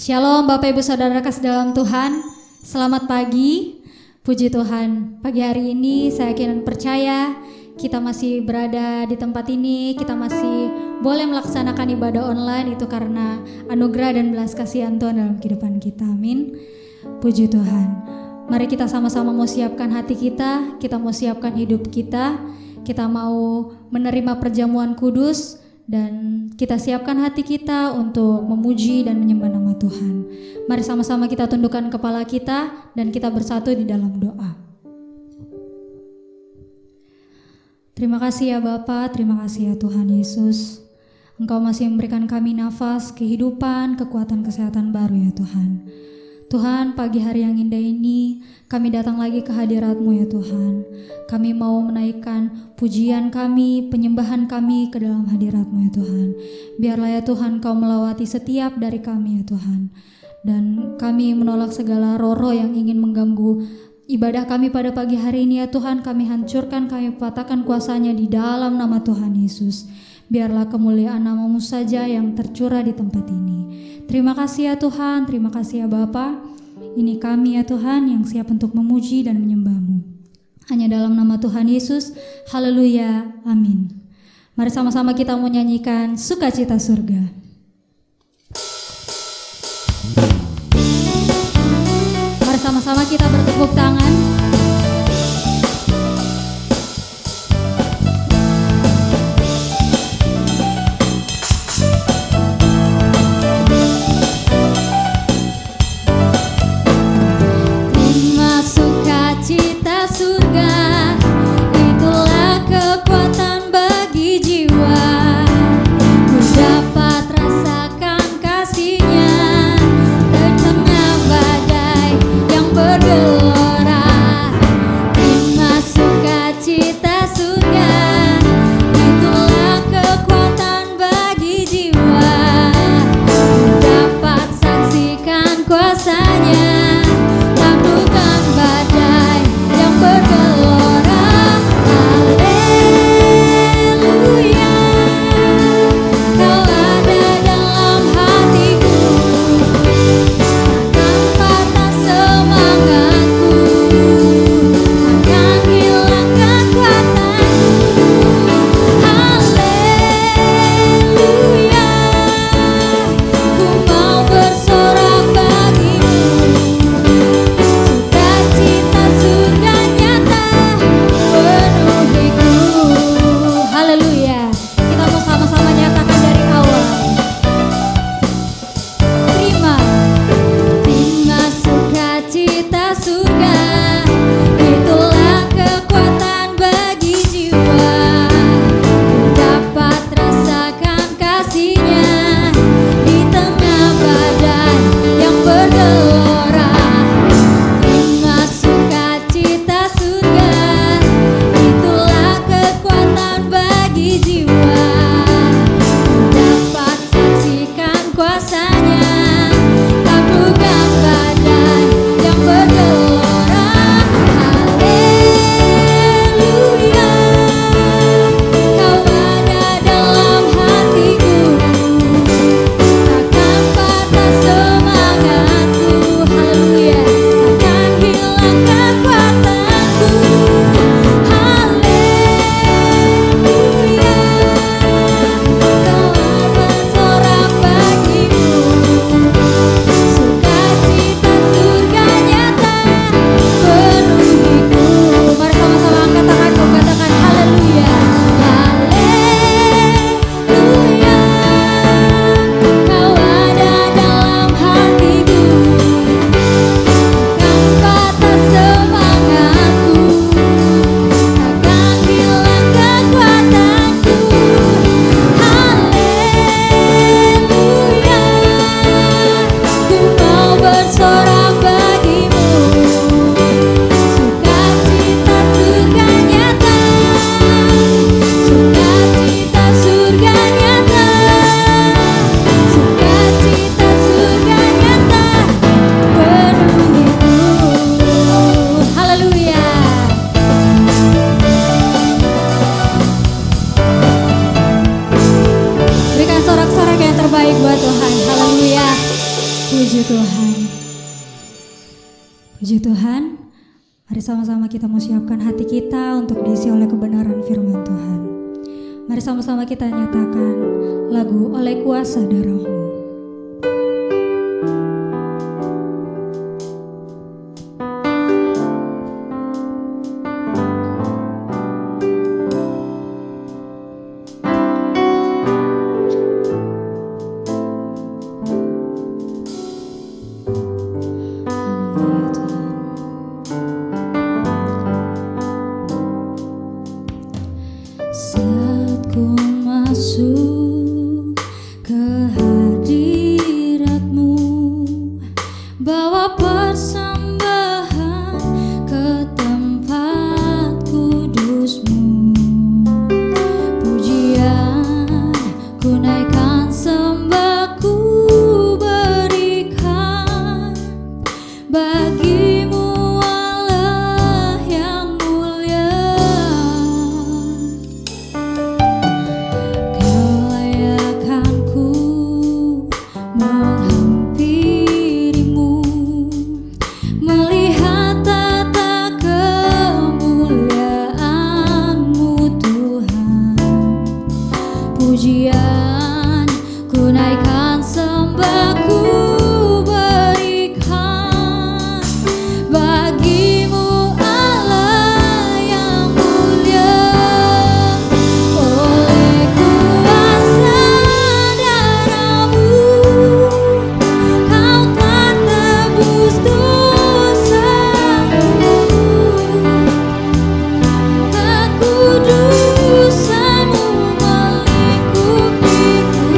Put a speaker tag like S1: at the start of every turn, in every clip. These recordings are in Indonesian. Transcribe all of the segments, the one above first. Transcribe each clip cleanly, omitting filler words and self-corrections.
S1: Shalom Bapak Ibu Saudara kasih dalam Tuhan. Selamat pagi. Puji Tuhan. Pagi hari ini saya yakin dan percaya kita masih berada di tempat ini, kita masih boleh melaksanakan ibadah online itu karena anugerah dan belas kasihan Tuhan dalam kehidupan kita. Amin. Puji Tuhan. Mari kita sama-sama mau siapkan hati kita mau siapkan hidup kita mau menerima perjamuan kudus dan kita siapkan hati kita untuk memuji dan menyembah nama Tuhan. Mari sama-sama kita tundukkan kepala kita dan kita bersatu di dalam doa. Terima kasih ya Bapa, terima kasih ya Tuhan Yesus. Engkau masih memberikan kami nafas, kehidupan, kekuatan, kesehatan baru ya Tuhan. Tuhan, pagi hari yang indah ini kami datang lagi ke hadirat-Mu ya Tuhan. Kami mau menaikkan pujian kami, penyembahan kami ke dalam hadirat-Mu ya Tuhan. Biarlah ya Tuhan Kau melawati setiap dari kami ya Tuhan. Dan kami menolak segala roh-roh yang ingin mengganggu ibadah kami pada pagi hari ini ya Tuhan. Kami hancurkan, kami patahkan kuasanya di dalam nama Tuhan Yesus. Biarlah kemuliaan nama-Mu saja yang tercurah di tempat ini. Terima kasih ya Tuhan, terima kasih ya Bapa. Ini kami ya Tuhan yang siap untuk memuji dan menyembah-Mu. Hanya dalam nama Tuhan Yesus, haleluya, amin. Mari sama-sama kita mau nyanyikan Sukacita Surga. Mari sama-sama kita bertepuk tangan. Puji Tuhan. Puji Tuhan. Mari sama-sama kita mau siapkan hati kita untuk diisi oleh kebenaran firman Tuhan. Mari sama-sama kita nyatakan lagu Oleh Kuasa Darah-Mu. Saat ku masuk ke hadirat-Mu, bawa persembahan ke tempat kudus-Mu. Pujian ku naikkan, sembah ku berikan bagi-Mu, Allah yang mulia. Kelayakan-Ku menghampiri-Mu, melihat tata kemuliaan-Mu Tuhan. Pujian ku naikkan, sembah ku berikan bagi-Mu, Allah yang mulia. Oleh kuasa darah-Mu, Kau telah tebus dosaku. Kekudusan-Mu melingkupiku.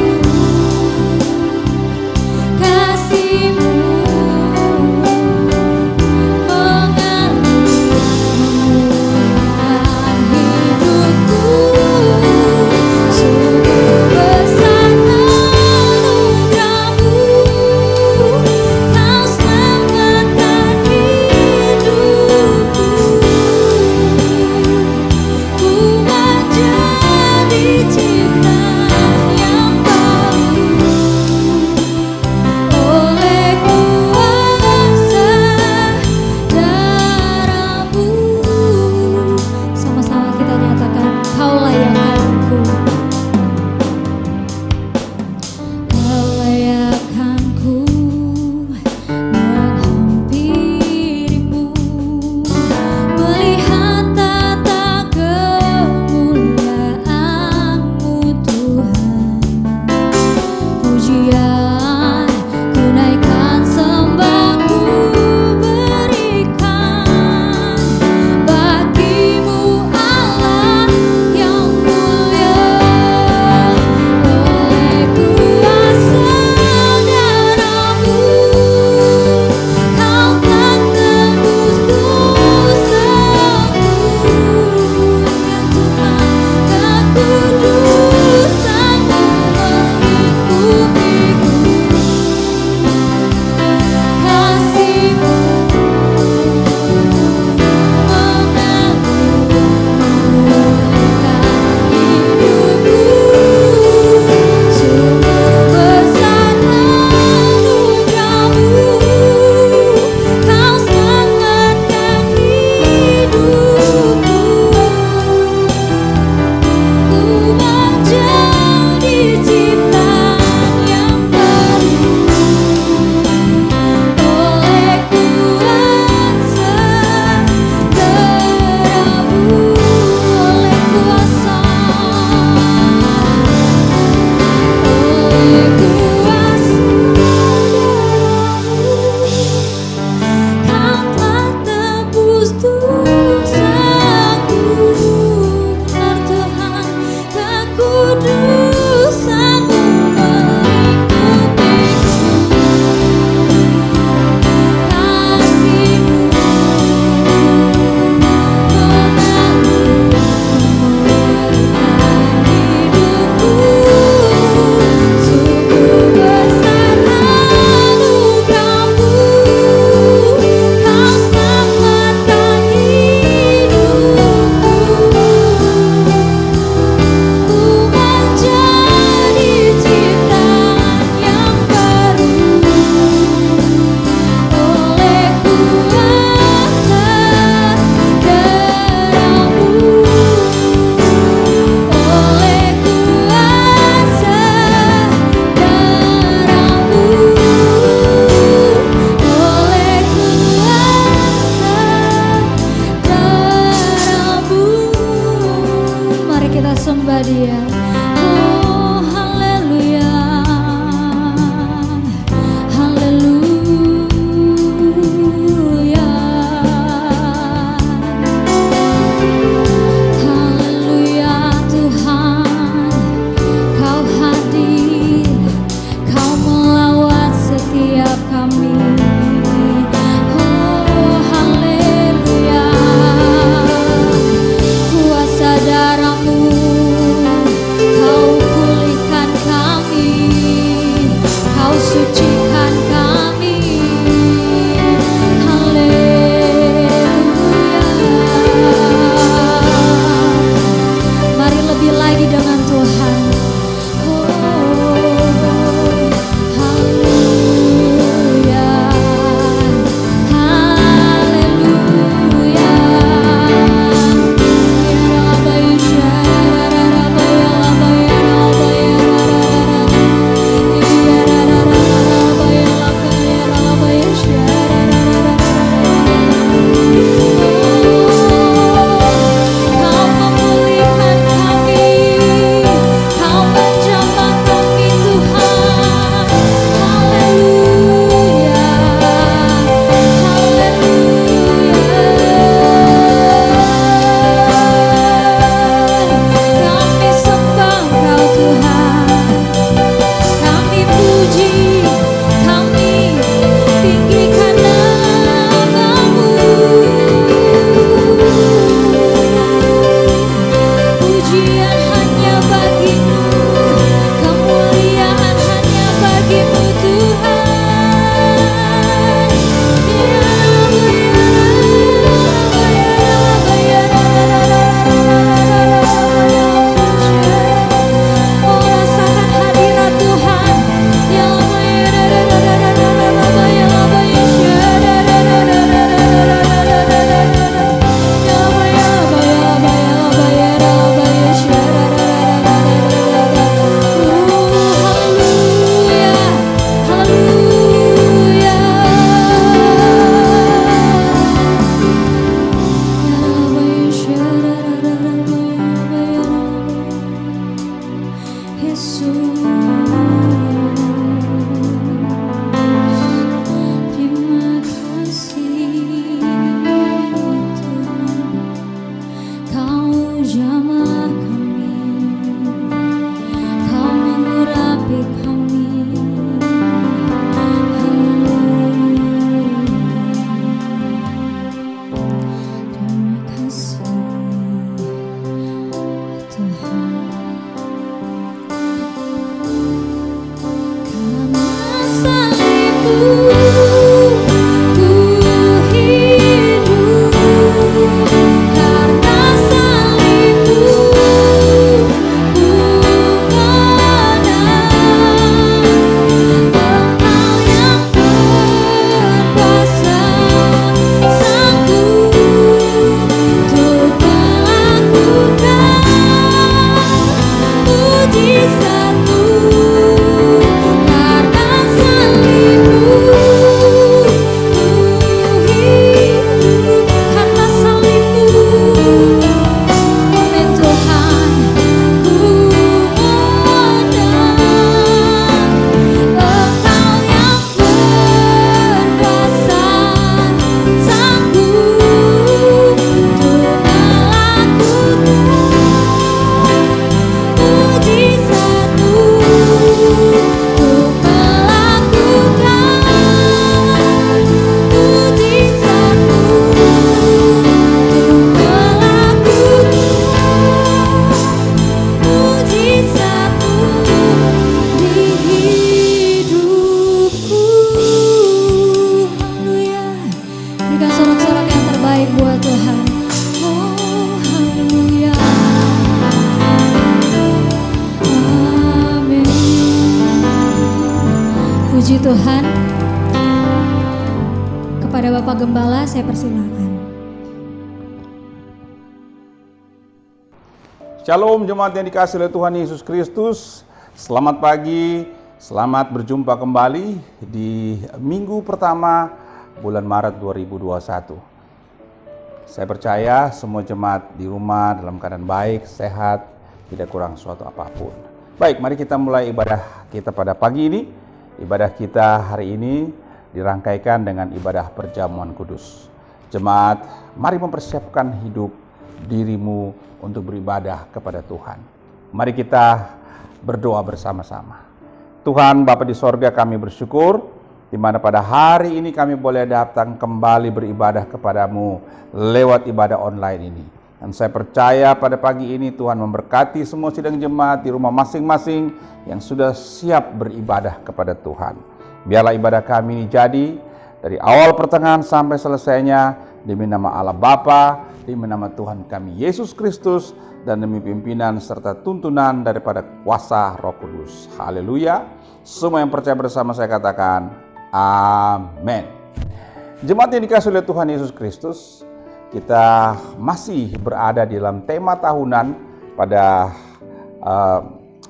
S1: Oh haleluya, haleluya, haleluya Tuhan, Kau hadir, Kau melawat setiap kami. Oh haleluya, kuasa darah-Mu Kau pulihkan kami, Kau sucikan kami. Haleluya. Mari lebih lagi dengan Tuhan. Oh haleluya, haleluya. Kau memulihkan kami, Kau menjamah kami Tuhan. Haleluya, haleluya. Kami sembah Kau Tuhan, kami puji, kami tinggikan nama-Mu. Pujian hanya bagi-Mu, kemuliaan hanya bagi-Mu Tuhan. Oh rasakan hadirat Tuhan. Haleluya, haleluya. Yesus, terima kasih Tuhan, Kau jamah kami, Kau mengurapi kami. Terima kasih Tuhan. Karena salib-Mu ku hidup, karena salib-Mu ku menang. Engkau yang berkuasa, sanggup untuk melakukan mujizat-Mu. Karena salib-Mu ku hidup, karena salib-Mu, amin Tuhan, ku menang. Engkau yang berkuasa, sanggup untuk melakukan mujizat-Mu, untuk melakukan mujizat-Mu, untuk melakukan mujizat-Mu di hidupku. Haleluya. Berikan sorak-sorak yang terbaik buat Tuhan. Oh haleluya, amin. Puji Tuhan. Kepada Bapak Gembala saya persilakan.
S2: Shalom jemaat yang dikasihi oleh Tuhan Yesus Kristus. Selamat pagi, selamat berjumpa kembali di minggu pertama bulan Maret 2021. Saya percaya semua jemaat di rumah dalam keadaan baik, sehat, tidak kurang suatu apapun. Baik, mari kita mulai ibadah kita pada pagi ini. Ibadah kita hari ini dirangkaikan dengan ibadah perjamuan kudus. Jemaat, mari mempersiapkan hidup dirimu untuk beribadah kepada Tuhan. Mari kita berdoa bersama-sama. Tuhan Bapa di sorga, kami bersyukur di mana pada hari ini kami boleh datang kembali beribadah kepadamu lewat ibadah online ini. Dan saya percaya pada pagi ini Tuhan memberkati semua sidang jemaat di rumah masing-masing yang sudah siap beribadah kepada Tuhan. Biarlah ibadah kami ini jadi dari awal pertengahan sampai selesainya demi nama Allah Bapa, demi nama Tuhan kami Yesus Kristus, dan demi pimpinan serta tuntunan daripada kuasa Roh Kudus. Haleluya. Semua yang percaya bersama saya katakan amin. Jemaat yang dikasihi oleh Tuhan Yesus Kristus, kita masih berada di dalam tema tahunan pada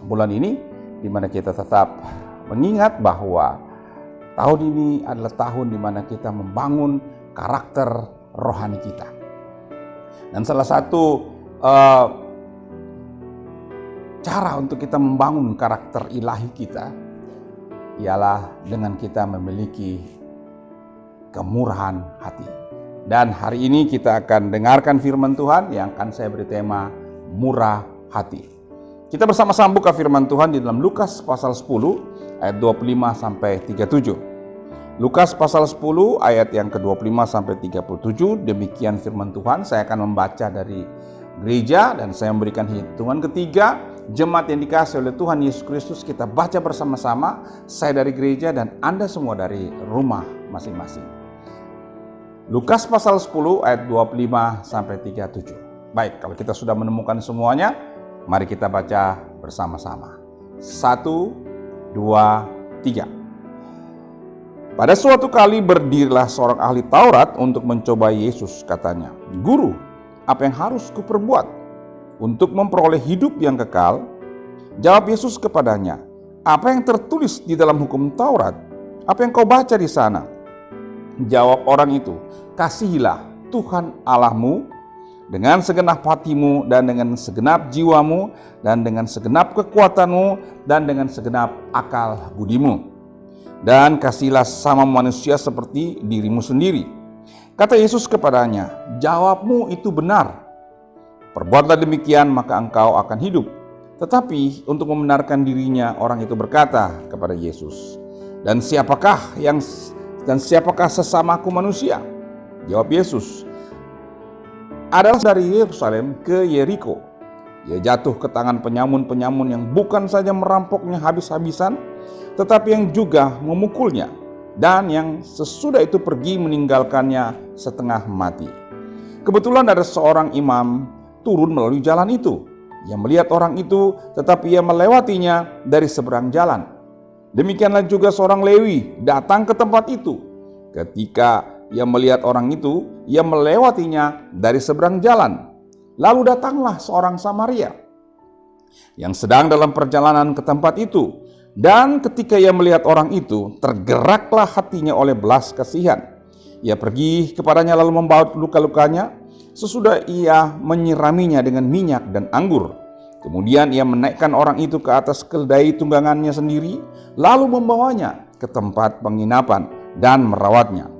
S2: bulan ini, di mana kita tetap mengingat bahwa tahun ini adalah tahun di mana kita membangun karakter rohani kita. Dan salah satu cara untuk kita membangun karakter ilahi kita ialah dengan kita memiliki kemurahan hati. Dan hari ini kita akan dengarkan firman Tuhan yang akan saya beri tema murah hati. Kita bersama-sama buka firman Tuhan di dalam Lukas pasal 10 ayat 25 sampai 37. Lukas pasal 10 ayat yang ke-25 sampai 37, demikian firman Tuhan. Saya akan membaca dari gereja dan saya memberikan hitungan ketiga. Jemaat yang dikasihi oleh Tuhan Yesus Kristus, kita baca bersama-sama, saya dari gereja dan Anda semua dari rumah masing-masing. Lukas pasal 10 ayat 25 sampai 37. Baik, kalau kita sudah menemukan semuanya, mari kita baca bersama-sama. 1, 2, 3. Pada suatu kali berdirilah seorang ahli Taurat untuk mencoba Yesus, katanya, "Guru, apa yang harus kuperbuat untuk memperoleh hidup yang kekal?" Jawab Yesus kepadanya, "Apa yang tertulis di dalam hukum Taurat? Apa yang kau baca di sana?" Jawab orang itu, "Kasihilah Tuhan Allahmu dengan segenap hatimu dan dengan segenap jiwamu dan dengan segenap kekuatanmu dan dengan segenap akal budimu. Dan kasihilah sama manusia seperti dirimu sendiri." Kata Yesus kepadanya, "Jawabmu itu benar. Perbuatlah demikian maka engkau akan hidup." Tetapi untuk membenarkan dirinya, orang itu berkata kepada Yesus, Dan siapakah sesamaku manusia?" Jawab Yesus, "Adalah dari Yerusalem ke Yeriko. Ia jatuh ke tangan penyamun-penyamun yang bukan saja merampoknya habis-habisan, tetapi yang juga memukulnya, dan yang sesudah itu pergi meninggalkannya setengah mati. Kebetulan ada seorang imam turun melalui jalan itu. Ia melihat orang itu, tetapi ia melewatinya dari seberang jalan. Demikianlah juga seorang Lewi datang ke tempat itu. Ketika ia melihat orang itu, ia melewatinya dari seberang jalan. Lalu datanglah seorang Samaria yang sedang dalam perjalanan ke tempat itu. Dan ketika ia melihat orang itu, tergeraklah hatinya oleh belas kasihan. Ia pergi kepadanya lalu membawa luka-lukanya. Sesudah ia menyiraminya dengan minyak dan anggur. Kemudian ia menaikkan orang itu ke atas keldai tunggangannya sendiri, lalu membawanya ke tempat penginapan dan merawatnya.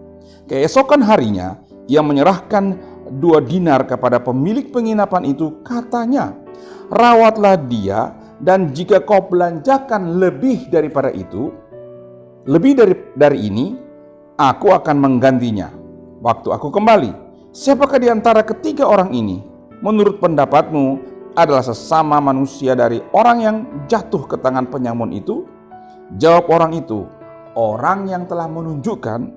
S2: Keesokan harinya, ia menyerahkan 2 dinar kepada pemilik penginapan itu, katanya, "Rawatlah dia, dan jika kau belanjakan lebih daripada itu, lebih dari ini, aku akan menggantinya waktu aku kembali. Siapakah di antara ketiga orang ini, menurut pendapatmu, adalah sesama manusia dari orang yang jatuh ke tangan penyamun itu?" Jawab orang itu, "Orang yang telah menunjukkan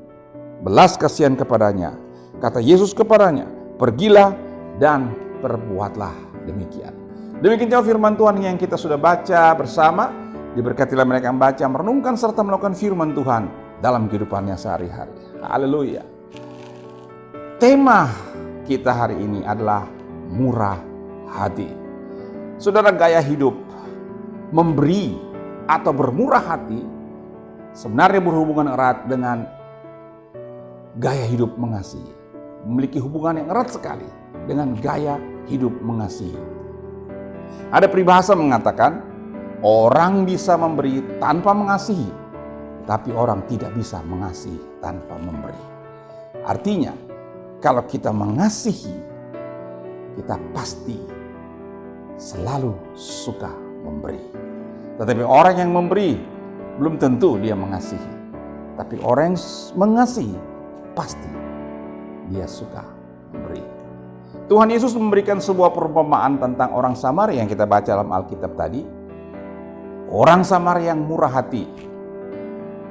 S2: belas kasihan kepadanya." Kata Yesus kepadanya, "Pergilah dan perbuatlah demikian." Demikian jauh firman Tuhan yang kita sudah baca bersama. Diberkatilah mereka yang baca, merenungkan serta melakukan firman Tuhan dalam kehidupannya sehari-hari. Haleluya. Tema kita hari ini adalah murah hati. Saudara, gaya hidup memberi atau bermurah hati sebenarnya berhubungan erat dengan gaya hidup mengasihi. Memiliki hubungan yang erat sekali dengan gaya hidup mengasihi. Ada peribahasa mengatakan, orang bisa memberi tanpa mengasihi, tapi orang tidak bisa mengasihi tanpa memberi. Artinya, kalau kita mengasihi, kita pasti selalu suka memberi. Tetapi orang yang memberi, belum tentu dia mengasihi. Tapi orang yang mengasihi, pasti dia suka memberi. Tuhan Yesus memberikan sebuah perumpamaan tentang orang Samaria yang kita baca dalam Alkitab tadi. Orang Samaria yang murah hati.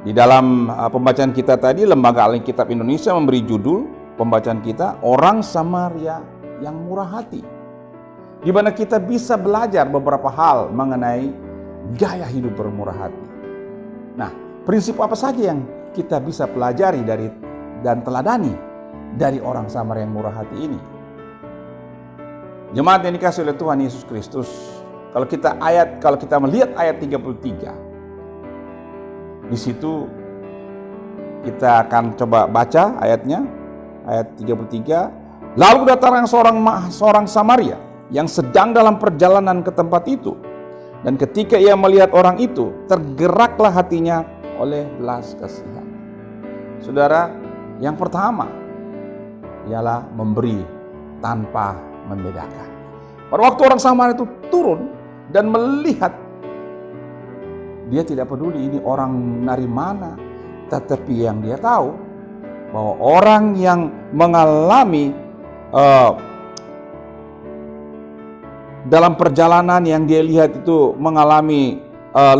S2: Di dalam pembacaan kita tadi, Lembaga Alkitab Indonesia memberi judul pembacaan kita, Orang Samaria yang Murah Hati. Di mana kita bisa belajar beberapa hal mengenai gaya hidup bermurah hati. Nah, prinsip apa saja yang kita bisa pelajari dan teladani dari orang Samaria yang murah hati ini? Jemaat yang dikasihi oleh Tuhan Yesus Kristus, kalau kita melihat ayat 33, di situ kita akan coba baca ayatnya, ayat 33. Lalu datang seorang Samaria yang sedang dalam perjalanan ke tempat itu, dan ketika ia melihat orang itu, tergeraklah hatinya oleh belas kasihan. Saudara, yang pertama ialah memberi tanpa membedakan. Pada waktu orang Samaria itu turun dan melihat, dia tidak peduli ini orang dari mana, tetapi yang dia tahu bahwa orang yang mengalami dalam perjalanan yang dia lihat itu mengalami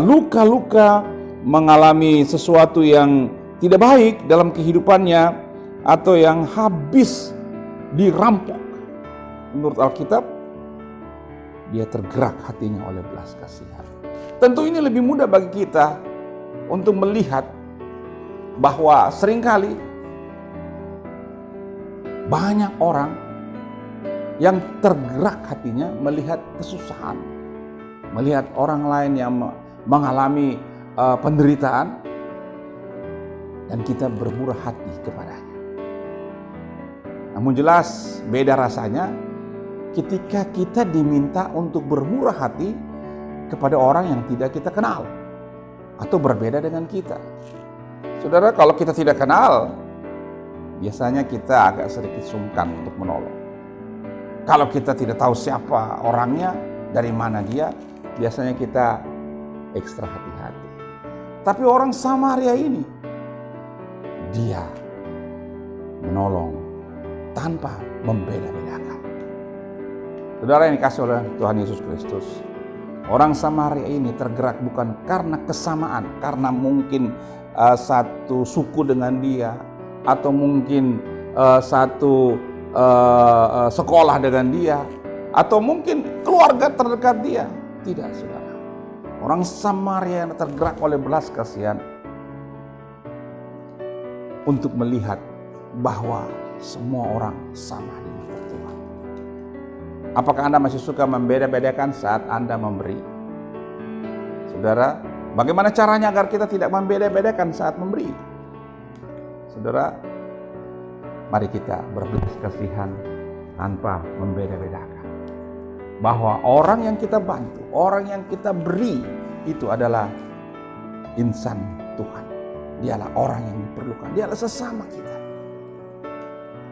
S2: luka-luka, mengalami sesuatu yang tidak baik dalam kehidupannya, atau yang habis dirampok. Menurut Alkitab, dia tergerak hatinya oleh belas kasihan. Tentu ini lebih mudah bagi kita untuk melihat bahwa seringkali banyak orang yang tergerak hatinya melihat kesusahan, melihat orang lain yang mengalami penderitaan, dan kita bermurah hati kepadanya. Namun jelas beda rasanya ketika kita diminta untuk bermurah hati kepada orang yang tidak kita kenal atau berbeda dengan kita. Saudara, kalau kita tidak kenal, biasanya kita agak sedikit sungkan untuk menolong. Kalau kita tidak tahu siapa orangnya, dari mana dia, biasanya kita ekstra hati-hati. Tapi orang Samaria ini, dia menolong tanpa membeda-bedakan. Saudara yang dikasih oleh Tuhan Yesus Kristus, orang Samaria ini tergerak bukan karena kesamaan, karena mungkin satu suku dengan dia, atau mungkin satu sekolah dengan dia, atau mungkin keluarga terdekat dia. Tidak, saudara. Orang Samaria yang tergerak oleh belas kasihan untuk melihat bahwa semua orang sama di mata Tuhan. Apakah Anda masih suka membeda-bedakan saat Anda memberi? Saudara, bagaimana caranya agar kita tidak membeda-bedakan saat memberi? Saudara, mari kita berbelas kasihan tanpa membeda-bedakan. Bahwa orang yang kita bantu, orang yang kita beri, itu adalah insan Tuhan. Dialah orang yang diperlukan, dialah sesama kita.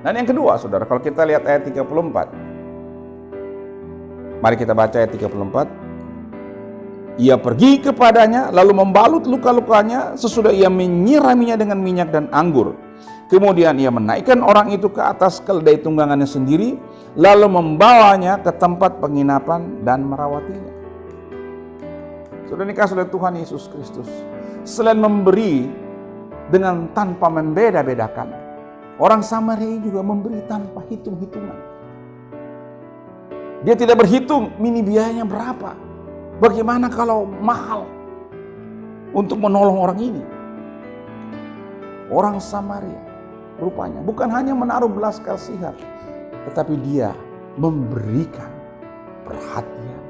S2: Dan yang kedua, saudara, kalau kita lihat ayat 34. Mari kita baca ayat 34. Ia pergi kepadanya, lalu membalut luka-lukanya, sesudah ia menyiraminya dengan minyak dan anggur. Kemudian ia menaikkan orang itu ke atas keledai tunggangannya sendiri, lalu membawanya ke tempat penginapan dan merawatinya. Saudara dikasih oleh Tuhan Yesus Kristus, selain memberi dengan tanpa membeda-bedakan, orang Samaria juga memberi tanpa hitung-hitungan. Dia tidak berhitung ini biayanya berapa, bagaimana kalau mahal untuk menolong orang ini. Orang Samaria rupanya bukan hanya menaruh belas kasihan, tetapi dia memberikan perhatian,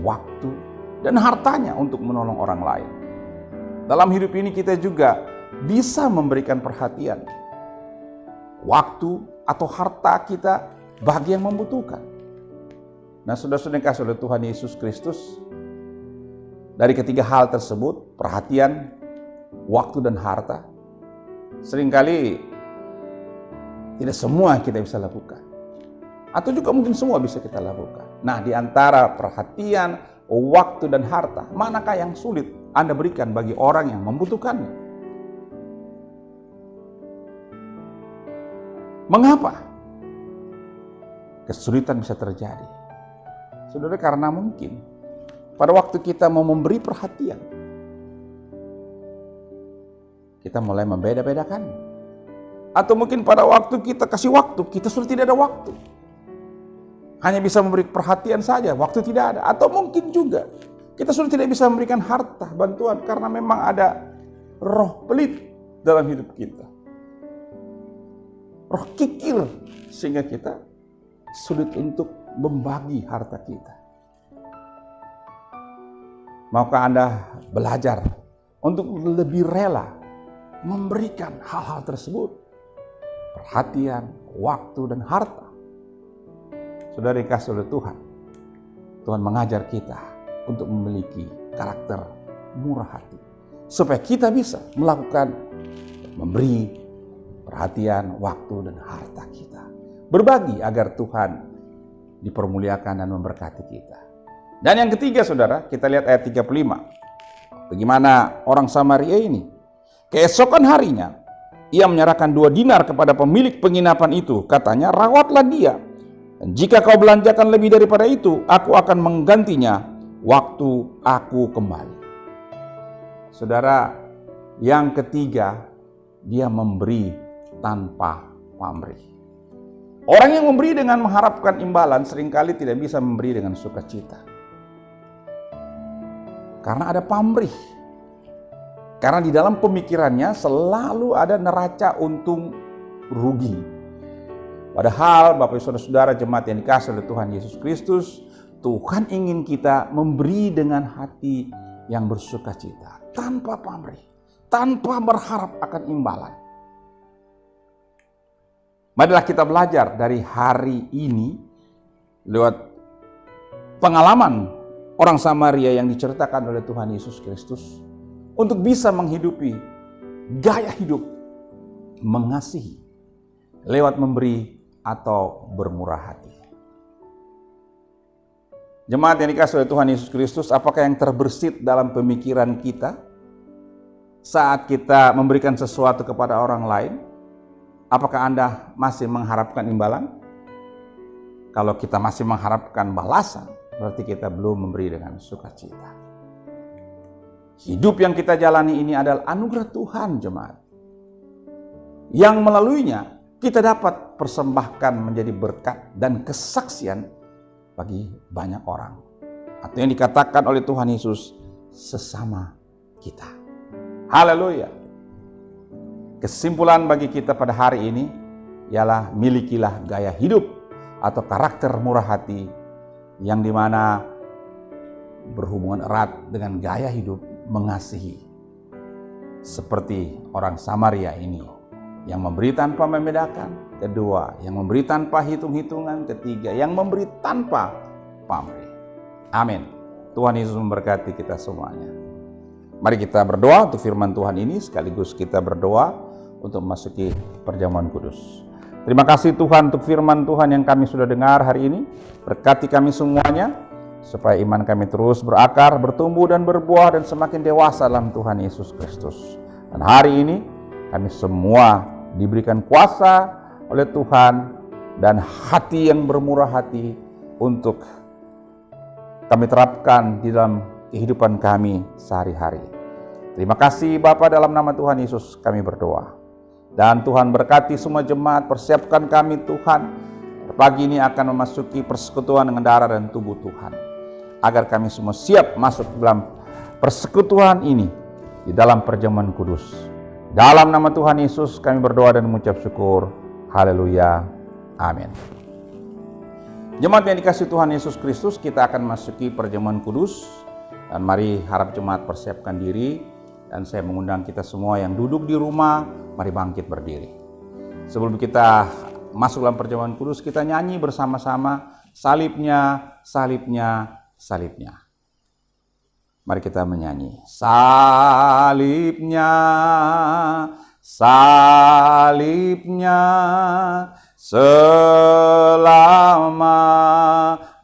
S2: waktu, dan hartanya untuk menolong orang lain. Dalam hidup ini kita juga bisa memberikan perhatian, waktu, atau harta kita bagi yang membutuhkan. Nah, saudara-saudara yang kasih oleh Tuhan Yesus Kristus, dari ketiga hal tersebut, perhatian, waktu, dan harta, seringkali tidak semua kita bisa lakukan. Atau juga mungkin semua bisa kita lakukan. Nah, di antara perhatian, waktu, dan harta, manakah yang sulit Anda berikan bagi orang yang membutuhkannya? Mengapa kesulitan bisa terjadi? Saudara, karena mungkin pada waktu kita mau memberi perhatian, kita mulai membeda-bedakan. Atau mungkin pada waktu kita kasih waktu, kita sudah tidak ada waktu. Hanya bisa memberi perhatian saja, waktu tidak ada. Atau mungkin juga kita sudah tidak bisa memberikan harta, bantuan, karena memang ada roh pelit dalam hidup kita. Roh kikir, sehingga kita sulit untuk membagi harta kita. Maukah Anda belajar untuk lebih rela memberikan hal-hal tersebut? Perhatian, waktu, dan harta. Saudara dikasih oleh Tuhan, Tuhan mengajar kita untuk memiliki karakter murah hati, supaya kita bisa melakukan, memberi perhatian, waktu, dan harta kita. Berbagi agar Tuhan dipermuliakan dan memberkati kita. Dan yang ketiga, saudara, kita lihat ayat 35. Bagaimana orang Samaria ini? Keesokan harinya, ia menyerahkan 2 dinar kepada pemilik penginapan itu. Katanya, rawatlah dia. Dan jika kau belanjakan lebih daripada itu, aku akan menggantinya waktu aku kembali. Saudara, yang ketiga, dia memberi tanpa pamrih. Orang yang memberi dengan mengharapkan imbalan seringkali tidak bisa memberi dengan sukacita. Karena ada pamrih. Karena di dalam pemikirannya selalu ada neraca untung rugi. Padahal Bapak Ibu Saudara jemaat yang dikasihi oleh Tuhan Yesus Kristus, Tuhan ingin kita memberi dengan hati yang bersukacita, tanpa pamrih, tanpa berharap akan imbalan. Marilah kita belajar dari hari ini lewat pengalaman orang Samaria yang diceritakan oleh Tuhan Yesus Kristus untuk bisa menghidupi gaya hidup mengasihi lewat memberi atau bermurah hati. Jemaat yang dikasihi oleh Tuhan Yesus Kristus, apakah yang terbersit dalam pemikiran kita saat kita memberikan sesuatu kepada orang lain? Apakah Anda masih mengharapkan imbalan? Kalau kita masih mengharapkan balasan, berarti kita belum memberi dengan sukacita. Hidup yang kita jalani ini adalah anugerah Tuhan, jemaat. Yang melaluinya kita dapat persembahkan menjadi berkat dan kesaksian bagi banyak orang. Atau yang dikatakan oleh Tuhan Yesus, sesama kita. Haleluya. Kesimpulan bagi kita pada hari ini ialah milikilah gaya hidup atau karakter murah hati yang dimana berhubungan erat dengan gaya hidup mengasihi. Seperti orang Samaria ini yang memberi tanpa membedakan, kedua yang memberi tanpa hitung-hitungan, ketiga yang memberi tanpa pamrih. Amin. Tuhan Yesus memberkati kita semuanya. Mari kita berdoa untuk firman Tuhan ini, sekaligus kita berdoa untuk memasuki perjamuan kudus. Terima kasih Tuhan untuk firman Tuhan yang kami sudah dengar hari ini. Berkati kami semuanya, supaya iman kami terus berakar, bertumbuh dan berbuah dan semakin dewasa dalam Tuhan Yesus Kristus. Dan hari ini kami semua diberikan kuasa oleh Tuhan dan hati yang bermurah hati untuk kami terapkan di dalam kehidupan kami sehari-hari. Terima kasih Bapa, dalam nama Tuhan Yesus kami berdoa. Dan Tuhan berkati semua jemaat, persiapkan kami Tuhan. Pagi ini akan memasuki persekutuan dengan darah dan tubuh Tuhan. Agar kami semua siap masuk dalam persekutuan ini, di dalam perjamuan kudus. Dalam nama Tuhan Yesus kami berdoa dan mengucap syukur. Haleluya. Amin. Jemaat yang dikasihi Tuhan Yesus Kristus, kita akan masuki perjamuan kudus. Dan mari harap jemaat persiapkan diri. Dan saya mengundang kita semua yang duduk di rumah, mari bangkit berdiri. Sebelum kita masuk dalam perjamuan kudus, kita nyanyi bersama-sama salibnya salibnya, salibnya. Mari kita menyanyi. Salibnya, salibnya, selama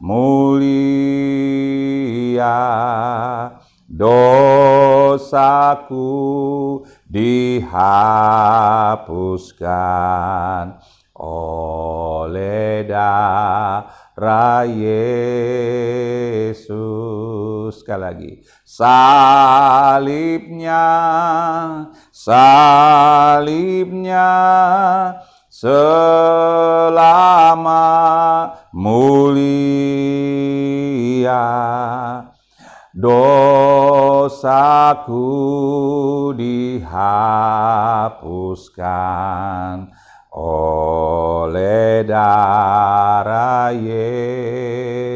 S2: mulia, dosaku dihapuskan oleh darah Yesus. Sekali lagi. Salibnya, salibnya, selama mulia, dosaku dihapuskan oleh darah Yesus.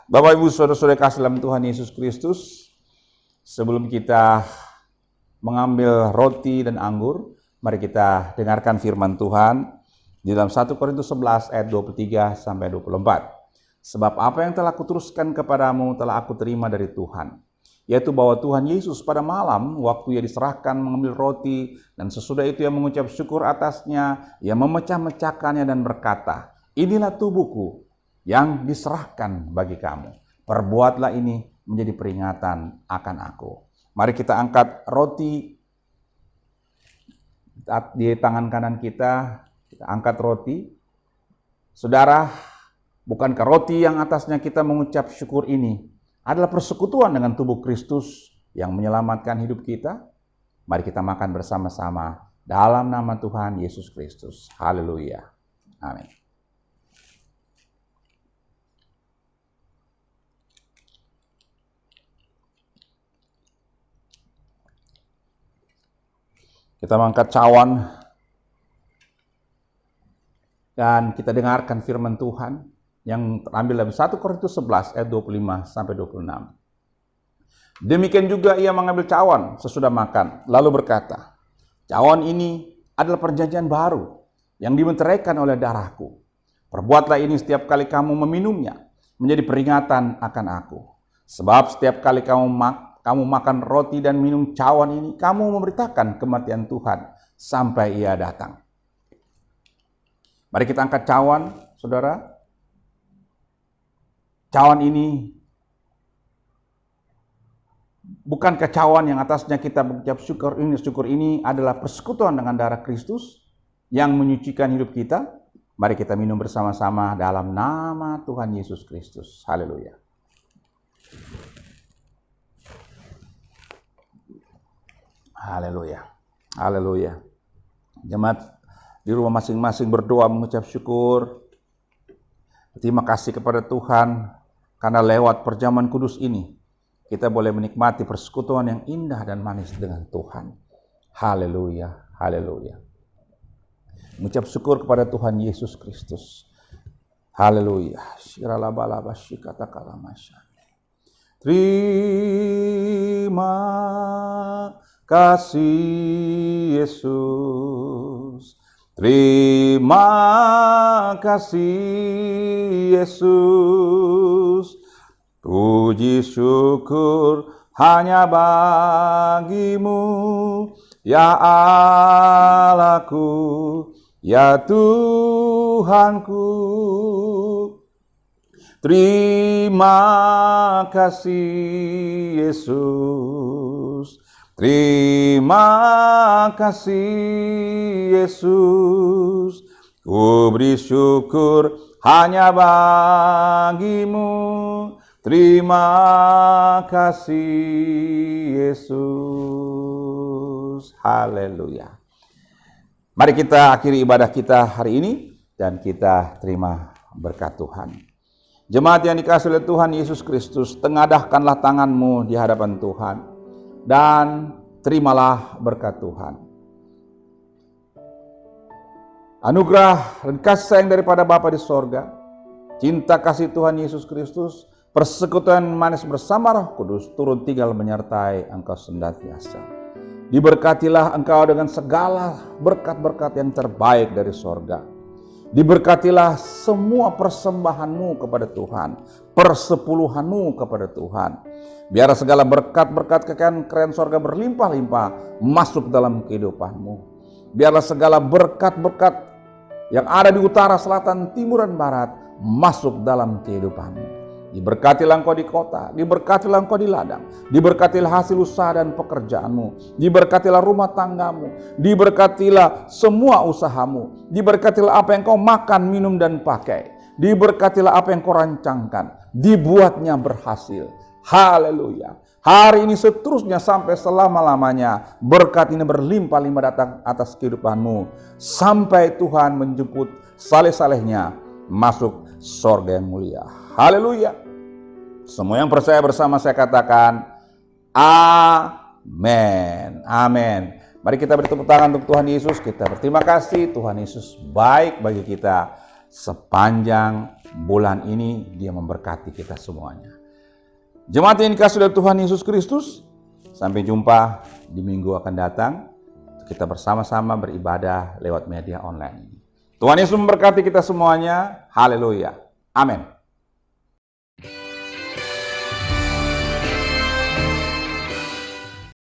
S2: Bapak Ibu Saudara-saudara kasih dalam Tuhan Yesus Kristus, sebelum kita mengambil roti dan anggur, mari kita dengarkan firman Tuhan di dalam 1 Korintus 11 ayat 23 sampai 24. Sebab apa yang telah kuteruskan kepadamu telah aku terima dari Tuhan, yaitu bahwa Tuhan Yesus pada malam waktu ia diserahkan mengambil roti, dan sesudah itu ia mengucap syukur atasnya, ia memecah-mecahkannya dan berkata, inilah tubuhku yang diserahkan bagi kamu. Perbuatlah ini menjadi peringatan akan aku. Mari kita angkat roti di tangan kanan kita angkat roti. Saudara, bukankah roti yang atasnya kita mengucap syukur ini adalah persekutuan dengan tubuh Kristus yang menyelamatkan hidup kita? Mari kita makan bersama-sama dalam nama Tuhan Yesus Kristus. Haleluya. Amin. Kita mengangkat cawan dan kita dengarkan firman Tuhan yang terambil dalam 1 Korintus 11 ayat 25 sampai 26. Demikian juga ia mengambil cawan sesudah makan, lalu berkata, cawan ini adalah perjanjian baru yang dimeteraikan oleh darahku. Perbuatlah ini setiap kali kamu meminumnya, menjadi peringatan akan aku. Sebab setiap kali kamu makan roti dan minum cawan ini, kamu memberitakan kematian Tuhan sampai ia datang. Mari kita angkat cawan, saudara. Cawan ini bukan cawan yang atasnya kita mengucap syukur ini adalah persekutuan dengan darah Kristus yang menyucikan hidup kita. Mari kita minum bersama-sama dalam nama Tuhan Yesus Kristus. Haleluya. Haleluya. Haleluya. Jemaat di rumah masing-masing berdoa mengucap syukur. Terima kasih kepada Tuhan karena lewat perjamuan kudus ini kita boleh menikmati persekutuan yang indah dan manis dengan Tuhan. Haleluya. Haleluya. Mengucap syukur kepada Tuhan Yesus Kristus. Haleluya. Terima kasih Yesus. Terima kasih Yesus. Puji syukur hanya bagimu, ya Allahku, ya Tuhanku. Terima kasih Yesus. Terima kasih Yesus. Ku beri syukur hanya bagimu. Terima kasih Yesus. Haleluya. Mari kita akhiri ibadah kita hari ini dan kita terima berkat Tuhan. Jemaat yang dikasihi oleh Tuhan Yesus Kristus, tengadahkanlah tanganmu di hadapan Tuhan dan terimalah berkat Tuhan. Anugerah dan kasih sayang daripada Bapa di sorga, cinta kasih Tuhan Yesus Kristus, persekutuan manis bersama Roh Kudus turun tinggal menyertai engkau senantiasa. Diberkatilah engkau dengan segala berkat-berkat yang terbaik dari sorga. Diberkatilah semua persembahanmu kepada Tuhan, persepuluhanmu kepada Tuhan. Biar segala berkat-berkat kekayaan sorga berlimpah-limpah masuk dalam kehidupanmu. Biarlah segala berkat-berkat yang ada di utara, selatan, timur, dan barat masuk dalam kehidupanmu. Diberkatilah engkau di kota, diberkatilah engkau di ladang, diberkatilah hasil usaha dan pekerjaanmu, diberkatilah rumah tanggamu, diberkatilah semua usahamu, diberkatilah apa yang kau makan, minum, dan pakai, diberkatilah apa yang kau rancangkan, dibuatnya berhasil. Haleluya. Hari ini seterusnya sampai selama-lamanya berkat ini berlimpah-limpah datang atas kehidupanmu sampai Tuhan menjemput saleh-salehnya masuk sorga yang mulia. Haleluya. Semua yang percaya bersama saya katakan amin. Amin. Mari kita beri tepuk tangan untuk Tuhan Yesus. Kita berterima kasih, Tuhan Yesus baik bagi kita sepanjang bulan ini. Dia memberkati kita semuanya. Jemaat yang dikasihi oleh Tuhan Yesus Kristus, sampai jumpa di minggu akan datang. Kita bersama-sama beribadah lewat media online ini. Tuhan Yesus memberkati kita semuanya. Haleluya. Amin.